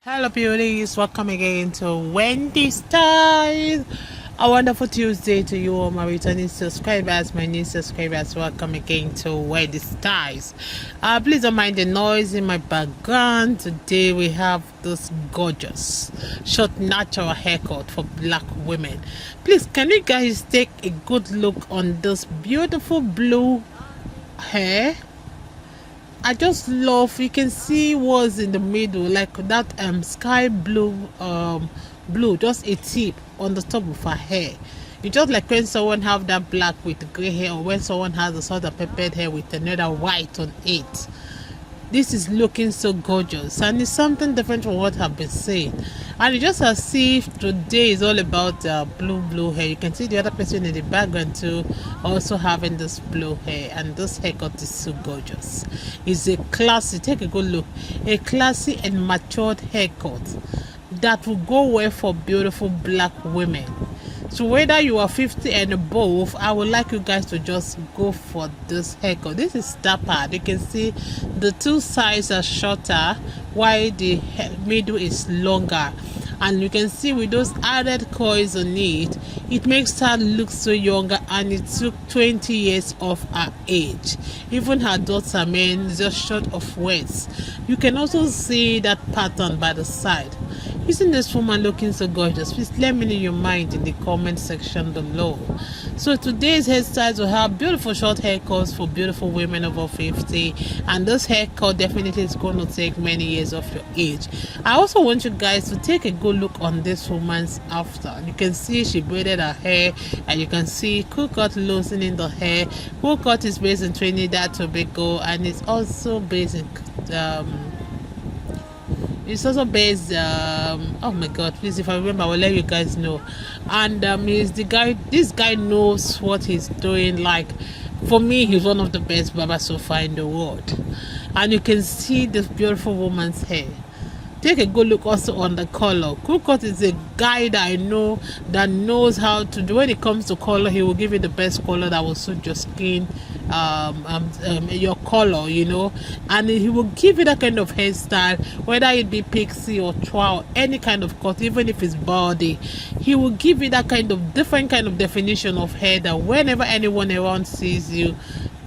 Hello beauties, welcome again to Wendy Styles. A wonderful Tuesday to you all my returning subscribers, my new subscribers. Welcome again to Wendy Styles. Please don't mind the noise in my background. Today we have this gorgeous short natural haircut for black women. Please, can you guys take a good look on this beautiful blue hair? I just love, you can see what's in the middle, like that sky blue blue, just a tip on the top of her hair. It's just like when someone have that black with gray hair, or when someone has a sort of peppered hair with another white on it. This is looking so gorgeous, and it's something different from what I've been saying. And it's just as if today is all about blue hair. You can see the other person in the background too, also having this blue hair, and this haircut is so gorgeous. It's a classy, take a good look, a classy and matured haircut that will go well for beautiful black women. So whether you are 50 and above, I would like you guys to just go for this haircut. This is tapered. You can see the two sides are shorter while the middle is longer, and you can see with those added coils on it, it makes her look so younger, and it took 20 years off her age. Even her daughter, man, is just short of words. You can also see that pattern by the side. Isn't this woman looking so gorgeous? Please let me know your mind in the comment section below. So today's hairstyles will have beautiful short haircuts for beautiful women over 50, and this haircut definitely is going to take many years of your age. I also want you guys to take a good look on this woman's after. You can see she braided her hair, and you can see Coco loosening the hair. Coco is based in Trinidad, Tobago, and it's also based in it's also based oh my god, please, if I remember I will let you guys know. And he's the guy, this guy knows what he's doing. Like, for me, he's one of the best barbers so far in the world. And you can see this beautiful woman's hair. Take a good look also on the color. Coco is a guy that I know that knows how to do. When it comes to color, he will give you the best color that will suit your skin, your color, you know, and he will give you that kind of hairstyle, whether it be pixie or twirl, or any kind of cut, even if it's baldy. He will give you that kind of different kind of definition of hair that whenever anyone around sees you,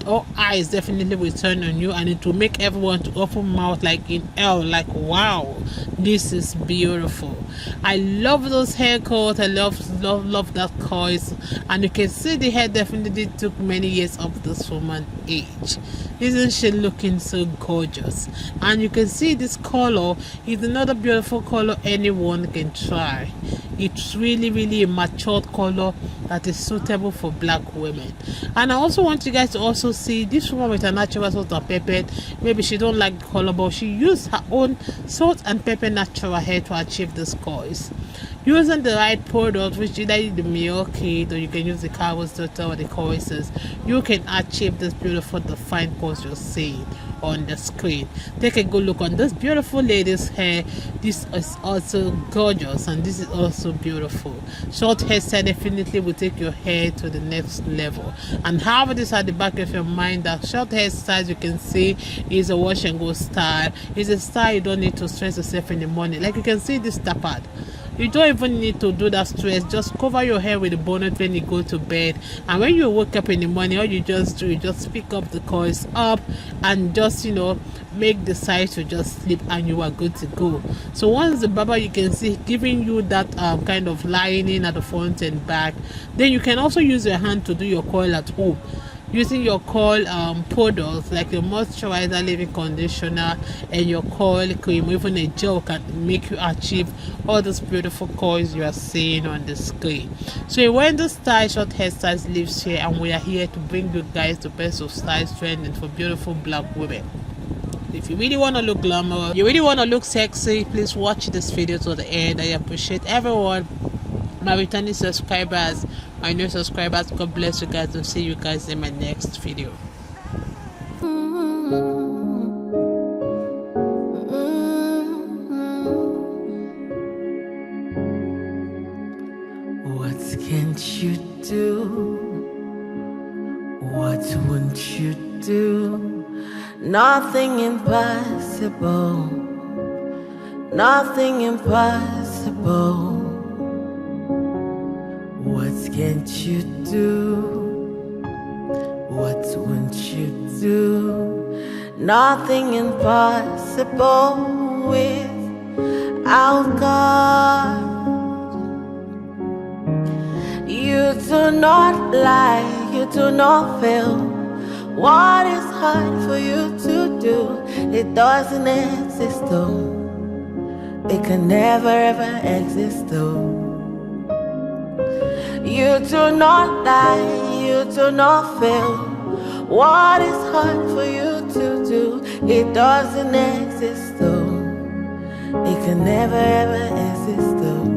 all eyes definitely will turn on you, and it will make everyone to open mouth like in L, like wow, this is beautiful. I love those haircuts. I love that coils, and you can see the hair definitely took many years of this woman's age. Isn't she looking so gorgeous? And you can see this color is another beautiful color anyone can try. It's really a matured color that is suitable for black women. And I also want you guys to also see this woman with a natural salt and pepper. Maybe she don't like the color, but she used her own salt and pepper natural hair to achieve this coils. Using the right product, which either the MIELLE kit, or you can use the Carver's Daughter or the coils, you can achieve this beautiful defined coils you're seeing on the screen. Take a good look on this beautiful lady's hair. This is also gorgeous, and this is also beautiful. Short hairstyle definitely will take your hair to the next level. And have this at the back of your mind that short hairstyles, you can see, is a wash and go style. It's a style you don't need to stress yourself in the morning. Like you can see this tapered. You don't even need to do that stress. Just cover your hair with a bonnet when you go to bed, and when you wake up in the morning, all you just do is just pick up the coils up and just, you know, make the size to just slip, and you are good to go. So once the barber, you can see, giving you that kind of lining at the front and back, then you can also use your hand to do your coil at home, using your coil products like your moisturizer, leave-in conditioner, and your coil cream. Even a gel can make you achieve all those beautiful coils you are seeing on the screen. So when the style short hairstyles lives here, and we are here to bring you guys the best of styles trending for beautiful black women. If you really want to look glamorous, you really want to look sexy, please watch this video to the end. I appreciate everyone, my returning subscribers, my new subscribers. God bless you guys, and see you guys in my next video. What can't you do? What won't you do? Nothing impossible. nothing impossible. What can't you do? What won't you do? Nothing impossible without God. You do not lie, you do not fail. What is hard for you to do? It doesn't exist though. It can never ever exist though. You do not lie, you do not fail. What is hard for you to do? It doesn't exist though. It can never ever exist though.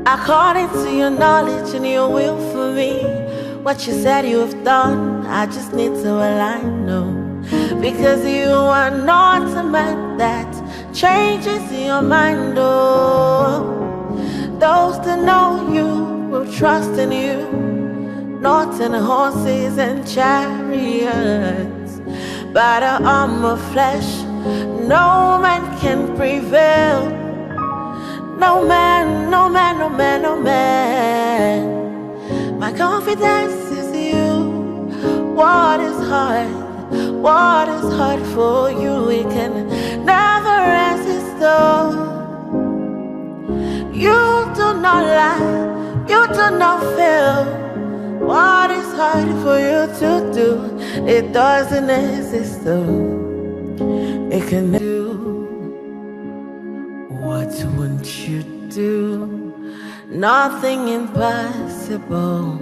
According to your knowledge and your will for me, what you said you have done, I just need to align, no. Because you are not a man that changes your mind, oh. Those that know you will trust in you, not in horses and chariots. By the arm of flesh, no man can prevail. No man, no man, no man, no man. My confidence is you. What is hard? What is hard for you? We can never resist though. You do not lie, you do not fail. What is hard for you to do? It doesn't exist though. It can do. What won't you do? Nothing impossible.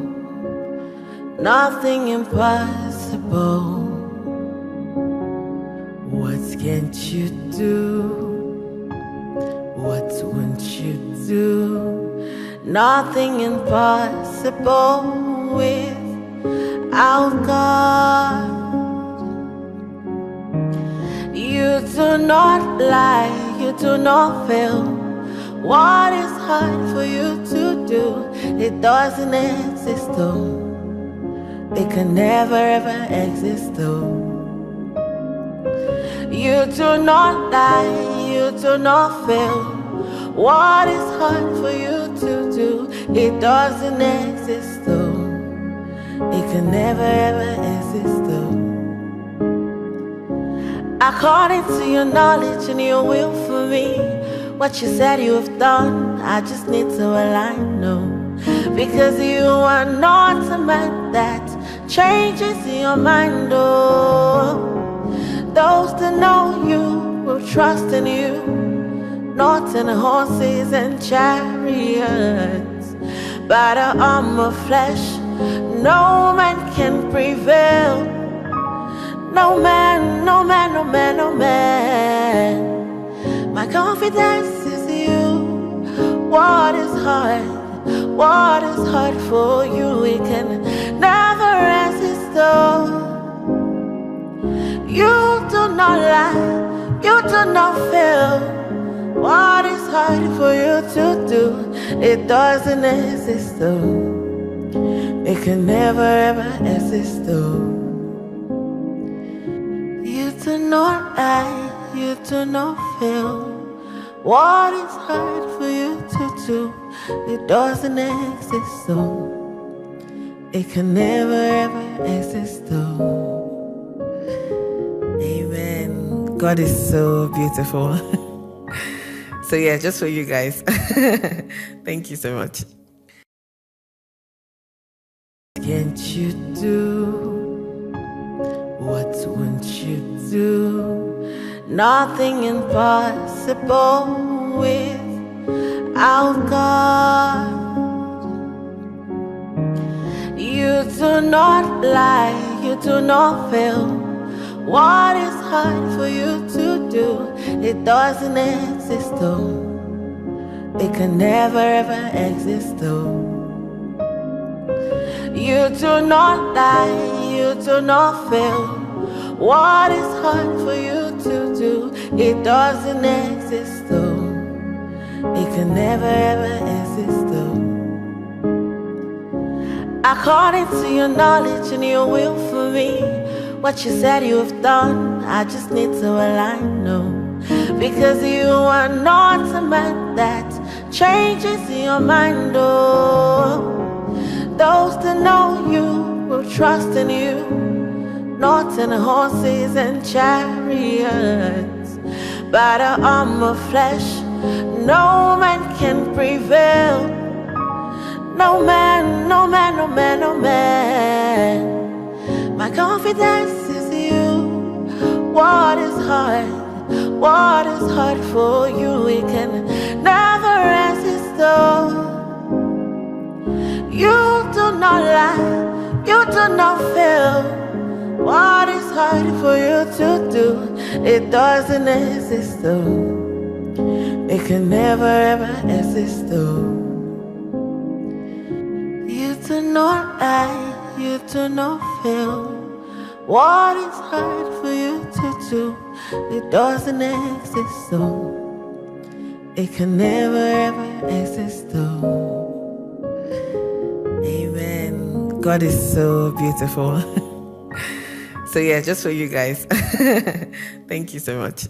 Nothing impossible. What can't you do? What won't you do? Nothing impossible without God. You do not lie, you do not fail. What is hard for you to do? It doesn't exist though. It can never ever exist though. You do not lie, you do not fail. What is hard for you to do? It doesn't exist though. It can never ever exist though. According to your knowledge and your will for me, what you said you have done, I just need to align, no. Because you are not a man that changes your mind, oh. Those that know you will trust in you, not in horses and chariots. By the arm of flesh, no man can prevail. No man, no man, no man, no man. My confidence is you. What is hard? What is hard for you? We can never resist though. You do not lie, you do not fail. What is hard for you to do? It doesn't exist though. It can never ever exist though. You do not lie, you do not fail. What is hard for you to do? It doesn't exist though. It can never ever exist though. Amen. God is so beautiful. So yeah, just for you guys. Thank you so much. Can't you do? What won't you do? Nothing impossible without God. You do not lie, you do not fail. What is hard for you to do? It doesn't exist though. It can never ever exist though. You do not lie, you do not fail. What is hard for you to do? It doesn't exist though. It can never ever exist though. According to your knowledge and your will for me, what you said you have done, I just need to align, no. because you are not a man that changes your mind. Oh, those that know you will trust in you, not in horses and chariots, but an arm of flesh. No man can prevail. No man, no man, no man, no man. My confidence is you. What is hard? What is hard for you? We can never resist. Though you do not lie, you do not fail. What is hard for you to do? It doesn't exist though. It can never ever exist though. You do not lie, you do not fail. What is hard for you to do? It doesn't exist though. It can never ever exist though. Amen. God is so beautiful. So yeah, just for you guys. Thank you so much.